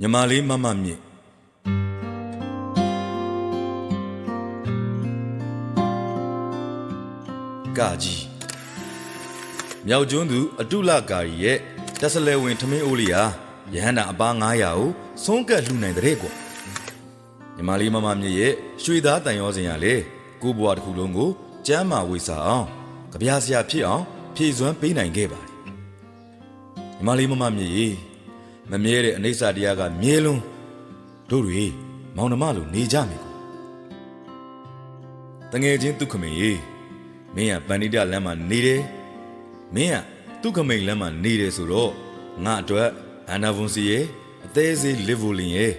ညီမလေးမမမြင့်ကာကြီးမြောက်ကျွန်းသူအတုလကာရီရဲ့တက်စလဲဝင်ထမင်းအိုးလေးဟာရဟန္တာအပား900ကိုဆုံးကတ်လှူနိုင်တဲ့ကွာညီမလေးမမမြင့်ရဲ့ရွှေသားတန်ရောစင်ရလေကိုဘွားတစ်ခုလုံးကိုကျမ်းမာဝေစာအောင်ကြပြားစရာဖြစ်အောင်ဖြည့်စွမ်းပေးနိုင်ခဲ့ပါတယ်ညီမလေးမမမြင့်ရေမမြဲတဲ့အနိစ္စတရားကမြဲလုံးတို့တွေမောင်နှမလိုနေကြမယ်ကွာတငယ်ချင်းဒုက္ခမင်းရေမင်းကပန္နိတလမ်းမှာနေတယ်မင်းကဒုက္ခမိန်လမ်းမှာနေတယ်ဆိုတော့ငါအတွက်အနာဗွန်စီရဲ့အသေးစိတ်လစ်ဗိုလင်ရဲ့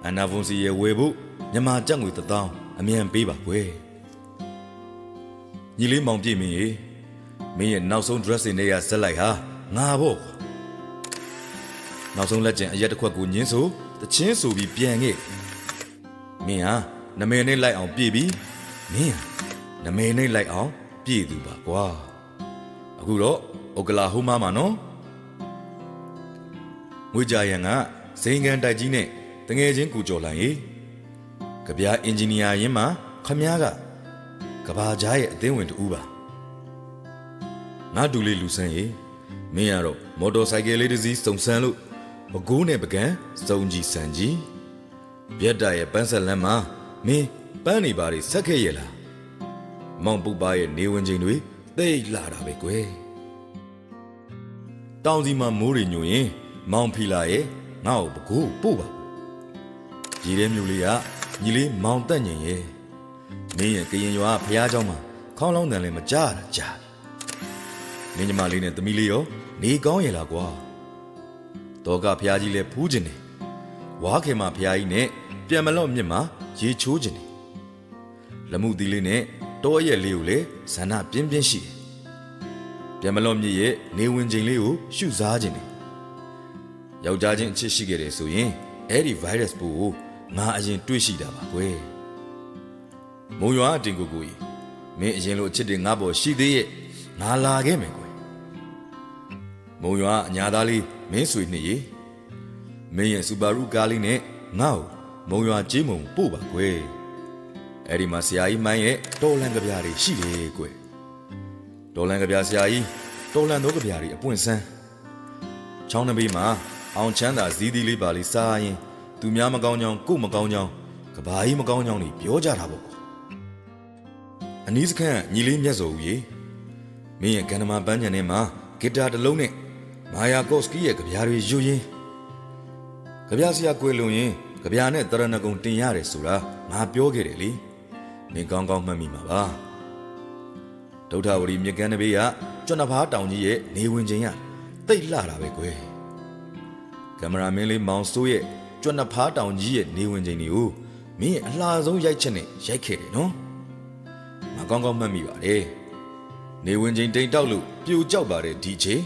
အနာဗွန်စီရဲ့ဝယ်ဖို့မြန်မာကျပ်ငွေ1000အမြန်ပေးပါကွယ်ညီလေးမောင်ပြည့်မင်းရေမင်းရဲ့နောက်ဆုံး dress တွေနဲ့ရဇက်လိုက်ဟာငါပေါ့ကွာနောက်ဆုံးလက်ကျန်အရက်တစ်ခွက်ကိုညင်းဆိုတချင်းဆိုပြီးပြန်ခဲ့မင်းဟာနမယ်နဲ့လိုက်အောင်ပြေးပြီးမင်းဟာနမယ်နဲ့လိုက်အောင်ပြေးသူပါကွာအခုတော့အိုကလာဟိုမာမှာနော်ငွေကြရန်ကဇိမ်ကန်တိုက်ကြီးနဲ့တငယ်ချင်းကူကြော်လိုက်ရေကြပြားအင်ဂျင်နီယာရင်းမှာခမားကကဘာကြားရဲ့အသင်းဝင်တူပါငါတူလေးလူဆန်းရေမင်းကတော့မော်တော်ဆိုင်ကယ်လေးတစ်စီးစုံစမ်းလို့မကိုးနဲ့ပကံစုံကြီးစံကြီးပြက်တာရဲ့ပန်းဆက်လမ်းမှာမင်းပန်းနေပါတွေဆက်ခဲ့ရဲ့လားမောင်ပူပါရဲ့နေဝင်ချိန်တွေသိလာတာပဲကွယ်တောင်စီမှာမိုးတွေညိုရင်မောင်ဖီလာရဲ့ငါ့ကိုပကိုးပို့ပါရေထဲမျိုးလေးကညီလေးမောင်တက်ညင်ရဲ့မင်းရဲ့ကရင်ရွာဖះเจ้าမှာခေါင်းလောင်းတန်လည်းမကြားတာကြားမင်းညီမလေးနဲ့သမီးလေးရောနေကောင်းရဲ့လားကွာတောကဖះကြီးလည်းဖူးကျင်တယ်ဝါခင်မှာဖះကြီးနဲ့ပြန်မလော့မြစ်မှာရေချိုးကျင်တယ်လမှုသီးလေးနဲ့တောရဲ့လေးကိုလည်းဇာနာပြင်းပြင်းရှိတယ်ပြန်မလော့မြစ်ရဲ့နေဝင်ချိန်လေးကိုရှုစားကျင်တယ်ယောက်ျားချင်းအချစ်ရှိခဲ့တယ်ဆိုရင်အဲ့ဒီ virus ပို့ကိုငါအရင်တွေ့ရှိတာပါကွယ်မုံရွာအတင်ကိုကိုကြီးမင်းအရင်လိုအချစ်တွေငါပေါ်ရှိသေးရဲ့ငါလာခဲ့မယ်ကွယ်မုံရွာအညာသားလေးမင်းဆွေနှစ်ရေမင်းရဲ့စူပါရူကားလေးနဲ့ငါ့ကိုမုံရွာကြေးမုံပို့ပါကွယ်အဲ့ဒီမှာဆရာကြီးမိုင်းရဲ့တော်လန်ကြပြားတွေရှိတယ်ကွယ်တော်လန်ကြပြားဆရာကြီးတော်လန်သောကြပြားတွေအပွင့်ဆန်းချောင်းနှဘေးမှာအောင်ချမ်းသာဇီးသီးလေးပါလေးစားရင်သူများမကောင်းကြောင်းကို့မကောင်းကြောင်းကဘာကြီးမကောင်းကြောင်းတွေပြောကြတာပေါ့ကွာအနီးစခန်းညီလေးမျက်စောဦးရေမင်းရဲ့ကန္နမာပန်းညံထဲမှာဂီတာတစ်လုံးနဲ့မာယာကော့စကီရဲ့ကြပြားတွေယူရင်းကြပြားဆရာကွယ်လုံရင်ကြပြားနဲ့တရဏဂုံတင်ရတယ်ဆိုတာငါပြောခဲ့တယ်လေမင်းကောင်းကောင်းမှတ်မိမှာပါဒုဋ္ဌဝရီမြကန်းတဘေးကကျွန်းဖားတောင်ကြီးရဲ့နေဝင်ချိန်ကတိတ်လှတာပဲကွယ်ကင်မရာမင်းလေးမောင်စိုးရဲ့ကျွန်းဖားတောင်ကြီးရဲ့နေဝင်ချိန်တွေကိုမင်းရဲ့အလှဆုံးရိုက်ချက်နဲ့ရိုက်ခဲ့တယ်နော်ငါကောင်းကောင်းမှတ်မိပါတယ်နေဝင်ချိန်တိမ်တောက်လို့ပြိုကြောက်ပါတယ်ဒီချိန်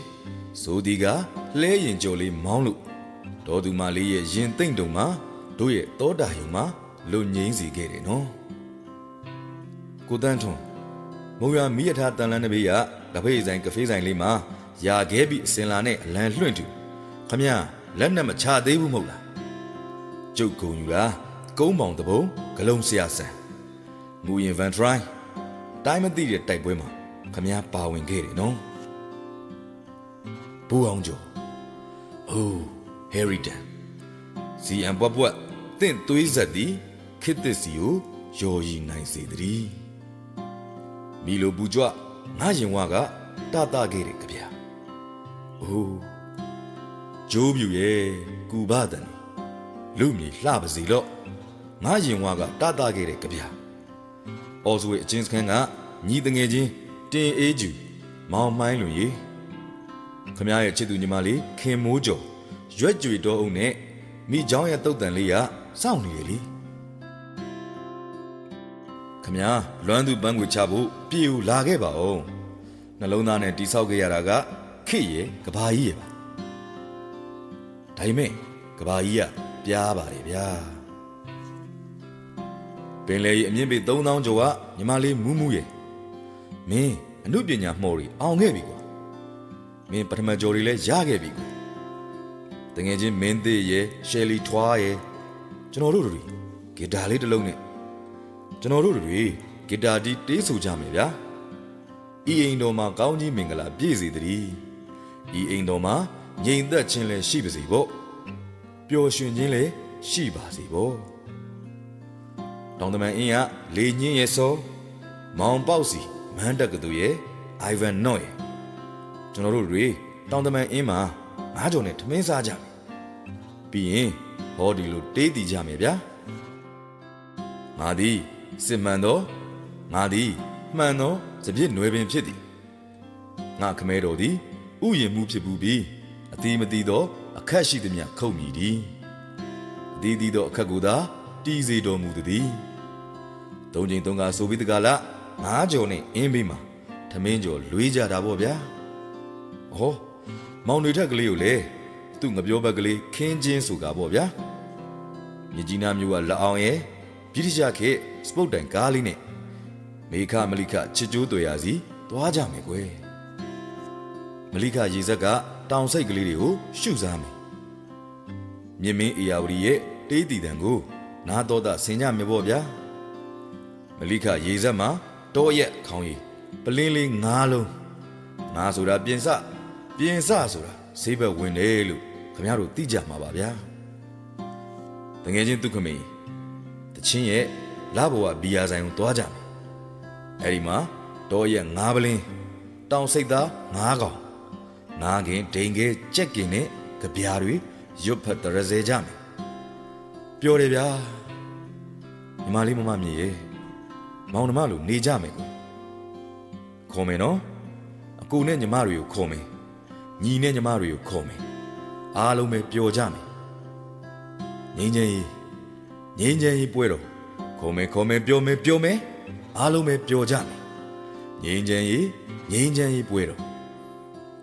ဆိုဒီကလဲရင်ကြော်လေးမောင်းလို့ဒေါ်သူမလေးရဲ့ရင်သိမ့်တုံမှာတို့ရဲ့တောတာယုံမှာလုံငိမ့်စီခဲ့တယ်နော်ကိုတန်းထွန်းမုံရမီးရထားတန်လန်းတဘေးကတပိတ်ဆိုင်ကဖေးဆိုင်လေးမှာရာခဲပြီးအစင်လာနဲ့အလံလွှင့်တူခမရလက်နဲ့မချသေးဘူးမဟုတ်လားကျုပ်ကုံယူတာကုန်းပေါင်တပုံဂလုံးဆရာဆန်ငူရင်ဗန်ထရိုင်းတိုင်းမသိတဲ့တိုက်ပွဲမှာခမရပါဝင်ခဲ့တယ်နော်ဘူအောင်ကျော်အိုးဟယ်ရီတန်စီအမ်ပွားပွားတင့်သွေးဆက်သည်ခေတ်သစ်စီကိုယော်ရီနိုင်စေသည်မီလိုပူကြွငါရင်ဝါကတတခဲ့တယ်ကြဗျာအိုးဂျိုးပြူရဲ့ကူဘတန်လူမီလှပါစီလို့ငါရင်ဝါကတတခဲ့တယ်ကြဗျာအော်ဆွေအချင်းစခန်းကညီတငယ်ချင်းတင်အေးကျူမောင်မိုင်းလွန်ရေခမရဲ့ချစ်သူညီမလေးခင်မိုးကျော်ရွက်ကြွေတော်အုပ်နဲ့မိเจ้าရဲ့တုတ်တန်လေးကစောင့်နေတယ်လေခမလွမ်းသူပန်းကိုချဖို့ပြေဦးလာခဲ့ပါဦးနှလုံးသားနဲ့တိဆောက်ခဲ့ရတာကခေရဲ့ကဘာကြီးရဲ့ပါဒါပေမဲ့ကဘာကြီးကပြားပါတယ်ဗျာပင်လေကြီးအမြင့်ပေ3000ကျော်ကညီမလေးမူးမူးရဲ့မင်းအမှုပညာမှော်တွေအောင်ခဲ့ပြီကွာမင်းပထမကျော်တွေလည်းရခဲ့ပြီကွာ တငယ်ချင်းမင်းသေးရဲ့ရှယ်လီထွားရဲ့ကျွန်တော်တို့တွေဂီတာလေးတစ်လုံးနဲ့ကျွန်တော်တို့တွေဂီတာတီးတေးဆိုကြမယ်ဗျာဤအိမ်တော်မှာကောင်းကြီးမင်္ဂလာပြည့်စေတည်းဤအိမ်တော်မှာငြိမ်သက်ခြင်းလည်းရှိပါစေပေါ့ပျော်ရွှင်ခြင်းလည်းရှိပါစေပေါ့တောင်တမန်အင်းကလေညင်းရဲ့စောမောင်ပေါက်စီမန်းတက်ကတူရဲ့အိုင်ဗန်နော့ရဲ့ကျွန်တော်တို့တွေတောင်တမန်အင်းမှာငါးကြော်နဲ့ထမင်းစားကြမယ်ပြီးရင်ဟောဒီလိုတေးတည်ကြမယ်ဗျာငါသည်စစ်မှန်သောငါသည်မှန်သောစပြစ်နွယ်ပင်ဖြစ်သည်ငါခမဲတော်သည်ဥယျာဉ်မှုဖြစ်ဘူးပြီးအတိမတိသောအခက်ရှိသည်မြခုတ်မိသည်အတိတိသောအခက်ကိုသာတီးစေတော်မူသည်သုံးချိန်သုံးကဆိုပြီးတကလားငါးကြော်နဲ့အင်းဘေးမှာထမင်းကြော်လွေးကြတာပေါ့ဗျာဟောမောင်တွေထက်ကလေးကိုလေသူ့ငပြောဘက်ကလေးခင်းချင်းဆိုကပေါ့ဗျာမြကြီးနားမျိုးကလက်အောင်ရဲ့ပြိတိကျခေစပုတ်တိုင်ကားလေးနဲ့မေခမလိခချစ်ကျိုးတွေ့ရစီသွားကြမယ်ကွယ်မလိခရေဆက်ကတောင်စိတ်ကလေးတွေကိုရှုစားမယ်မြင်းမင်းအေယာဝတီရဲ့တေးတီတံကိုနားတော်တာဆင်ကြမယ်ပေါ့ဗျာမလိခရေဆက်မှာတောရက်ခေါင်းရည်ပလင်းလေးငါးလုံးငါဆိုတာပြင်စဆိုတာဈေးဘက်ဝင်တယ်လို့ခင်ဗျားတို့သိကြမှာပါဗျာတကယ်ချင်းဒုက္ခမေတချင်းရဲ့လဘဝဘီယာဆိုင်ကိုသွားကြမယ်အဲ့ဒီမှာတောရက်ငါးပလင်းတောင်စိတ်သားငါးကောင်ငါးခင်ဒိန်ကဲကြက်ကင်နဲ့ကြပြားတွေရွတ်ဖတ်တရစေကြမယ်ပြောတယ်ဗျာညီမလေးမမမြည်ရဲ့မောင်နှမလိုနေကြမယ်ကွခေါ်မယ်နော်အကူနဲ့ညီမတွေကိုခေါ်မယ်ညီနဲ့ညီမတွေကိုခေါ်မယ်အားလုံးပဲပျော်ကြမယ်ငင်းချင်းကြီးပွဲတော်ခေါ်မယ်ပြောမယ်အားလုံးပဲပျော်ကြမယ်ငင်းချင်းကြီးပွဲတော်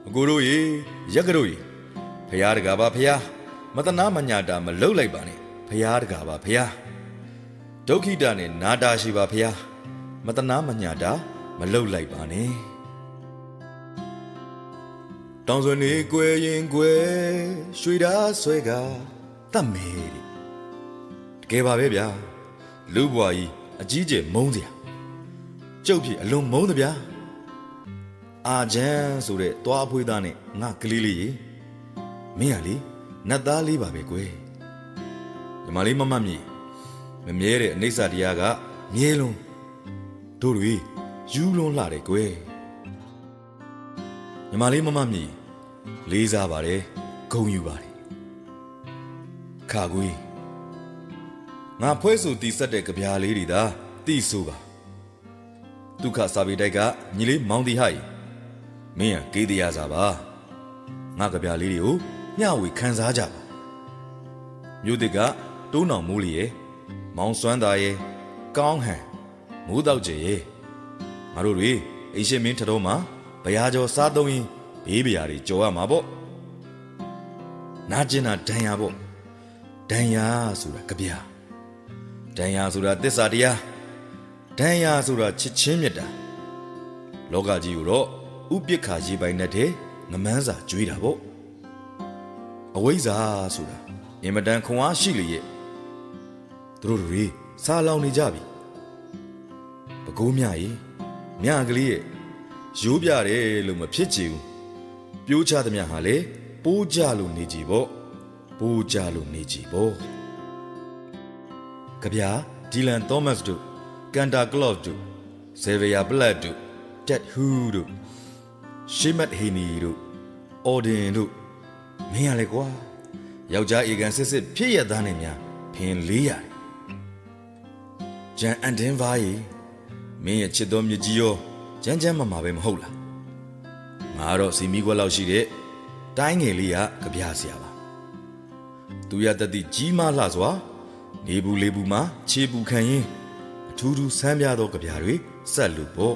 အကူတို့ရေရက်ကတို့ရေဖျားတကားပါဖျားမတနာမညာတာမလှုပ်လိုက်ပါနဲ့ဖျားတကားပါဖျားဒုက္ခိတနဲ့နာတာရှိပါဖျားမတနာမညာတာမလှုပ်လိုက်ပါနဲ့တောင်စွန်နေကွယ်ရင်ကွယ်ရွှေဓာဆွဲကတတ်မယ်တကယ်ပါပဲဗျာလူဘွားကြီးအကြီးကျယ်မုန်းစရာကျုပ်ဖြစ်အလွန်မုန်းတဗျာအာချမ်းဆိုတဲ့တွားအဖွေးသားနဲ့ငါကလေးလေးရေမင်းကလေနတ်သားလေးပါပဲကွယ်ညီမလေးမမမြည်မမြဲတဲ့အနိစ္စတရားကမြဲလုံးတို့တွေယူလွန်လှတယ်ကွယ်ညီမလေးမမမြည်လေးစားပါတယ်ဂုဏ်ယူပါတယ်ခါကွေးငါဖွဲဆူတီးဆက်တဲ့ကြပြားလေးတွေသာတီးဆိုပါဒုက္ခစာပေတိုက်ကညီလေးမောင်တီဟိုက်မင်းကကေးတရားစားပါငါကြပြားလေးတွေကိုမျှဝေခံစားကြပါမြို့တစ်ကတိုးနောင်မိုးလီရဲ့မောင်စွမ်းသားရဲ့ကောင်းဟန်မိုးတောက်ကျရဲ့ငါတို့တွေအိရှင်မင်းထတော်မှာဘရားကျော်စားသုံးရင်ဘေးဘရားတွေကြော်ရမှာပေါ့နာကျင်တာဒဏ်ရာပေါ့ဒဏ်ရာဆိုတာကြပြားဒဏ်ရာဆိုတာသစ္စာတရားဒဏ်ရာဆိုတာချစ်ချင်းမြတ်တာလောကကြီးကိုတော့ဥပိ္ပခာရေပိုင်နဲ့တဲ့ငမန်းစာကြွေးတာပေါ့အဝိဇ္ဇာဆိုတာအင်မတန်ခွန်အားရှိလေရဲ့သူတို့တွေစားလောင်နေကြပြီပကိုးမြရေမြကလေးရဲ့ရိုးပြတယ်လို့မဖြစ်ချင်ဘူးပြိုးချသမျှဟာလေပိုးကြလို့နေကြည်ပေါ့ပိုးကြလို့နေကြည်ပေါ့ကြဗျာဒီလန်သောမတ်တို့ကန်တာကလော့တို့ဇေဗီယာပလက်တို့တက်ဟူးတို့ရှေမတ်ဟီနီတို့အော်ဒင်တို့မင်းရလေကွာယောက်ျားအေကန်စစ်စစ်ဖြစ်ရသားနဲ့များဖင်လေးရတယ်ဂျန်အန်ဒင်ဗားရီမင်းရဲ့ချစ်တော်မြကြီးရောကျန်းကျန်းမာမာပဲမဟုတ်လားငါတော့စီမီကွက်လောက်ရှိတဲ့တိုင်းငယ်လေးကကြပြားစရာပါသူရတတိကြီးမားလှစွာနေဘူးလေးဘူးမှာခြေပူခံရင်အထူးထူးဆန်းပြသောကြပြားတွေဆက်လို့ပေါ့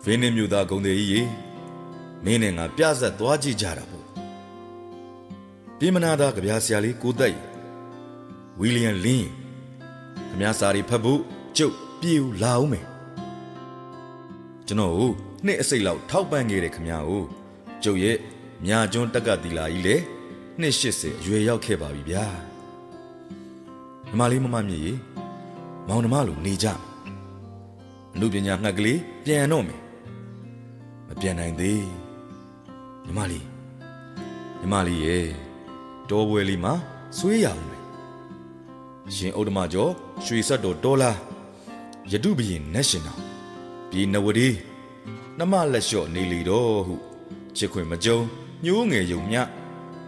ဗင်းနေမြို့သားဂုံသေးကြီးရေမင်းနဲ့ငါပြဆက်သွားကြည့်ကြတာပေါ့ပြည်မနာသားကြပြားဆရာလေးကိုသက်ဝီလီယံလင်းခမစာရီဖတ်ဖို့ကျုပ်ပြေဦးလာအောင်မယ်ကျွန်တော်ကိုနှစ်အစိတ်လောက်ထောက်ပံ့ခဲ့တဲ့ခမကိုကျုပ်ရဲ့မြာကျွန်းတက်ကတီလာကြီးလေ နှစ်80အရွယ်ရောက်ခဲ့ပါပြီဗျာညီမလေးမမမြည်မောင်နှမလိုနေကြအမှုပညာငှက်ကလေးပြန်တော့မယ်မပြန်နိုင်သေးညီမလေးရဲ့တောပွဲလေးမှာဆွေးရအောင်မယ်ရှင်ဥဒ္ဓမကျော်ရွှေဆက်တော်တော်လားယတုဘရင်နတ်ရှင်တော်ပြည်နဝတီနှမလက်လျှော့နေလီတော်ဟုချစ်ခွင်မကြုံညိုးငယ်ယုံမြ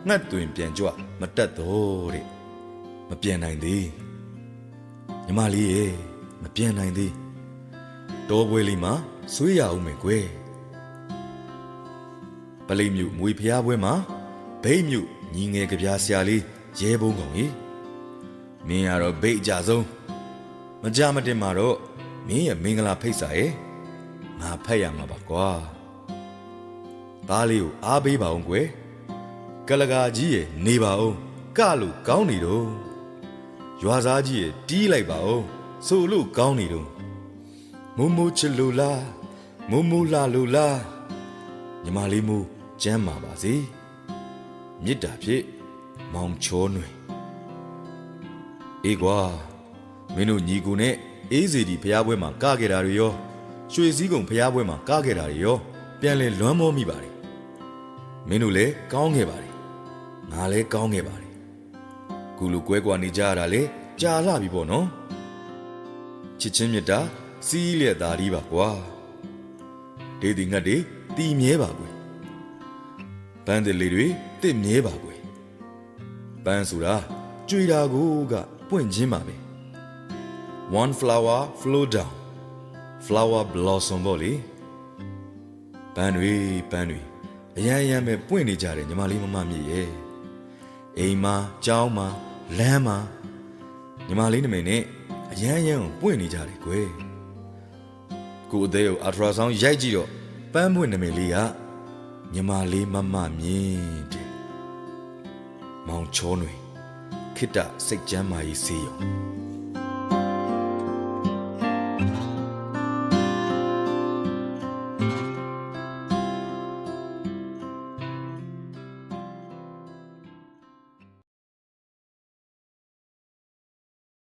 ငှက်တွင်ပြန်ကြွမတက်တော့တဲ့မပြန်နိုင်သေးညီမလေးရဲ့မပြန်နိုင်သေးတောပွဲလေးမှာဆွေးရအောင်မယ်ကွယ်ပလိတ်မြို့မွေဖျားပွဲမှာဘိတ်မြို့ညီငယ်ကြပြားဆရာလေးရဲဘုံကောင်ကြီးမင်းကတော့ဘိတ်အကြဆုံးမကြမတင်မှာတော့မင်းရဲ့မင်္ဂလာဖိတ်စာရဲ့ငါဖတ်ရမှာပါကွာသားလေးကိုအားပေးပါအောင်ကွယ်ကလကာကြီးရဲ့နေပါအောင်ကလို့ကောင်းနေတော့ရွာသားကြီးရဲ့တီးလိုက်ပါအောင်ဆိုလို့ကောင်းနေတော့မူမူချလူလားမူမူလာလူလားညီမလေးမူကျမ်းမာပါစေမေတ္တာဖြင့်မောင်ချောနွယ်အေးကွာမင်းတို့ညီကိုနဲ့အေးစီဒီဖျားပွဲမှာကခဲ့တာတွေရောရွှေစည်းကုံဖျားပွဲမှာကခဲ့တာတွေရောပြန်လဲလွမ်းမောမိပါတယ်မင်းတို့လည်းကောင်းခဲ့ပါတယ်ငါလည်းကောင်းခဲ့ပါတယ်ခုလိုကွဲကွာနေကြရတာလေကြာလာပြီပေါ့နော်ချစ်ချင်းမြတ်တာစီးလျက်သားဒီပါကွာဒေဒီငတ်တွေတီမြဲပါကွယ်ပန်းတယ်လေးတွေတစ်မြဲပါကွယ်ပန်းဆိုတာကြွေတာကိုကပွင့်ခြင်းပါပဲ one flower flow down flower blossom ပေါ့လေပန်းတွေအရန်ပဲပွင့်နေကြတယ်ညီမလေးမမမြည်ရဲ့အိမ်မှာကျောင်းမှာလမ်းမှာညီမလေးနမိတ်နဲ့အရန်ပွင့်နေကြတယ်ကွယ်ကိုအသေးကို ultrasound ရိုက်ကြည့်တော့ပန်းပွင့်နမိတ်လေးကညီမလေးမမမြင်တယ်မောင်ချောနွေခိတ္တစိတ်ကျမ်းမာရေးစေးရုံ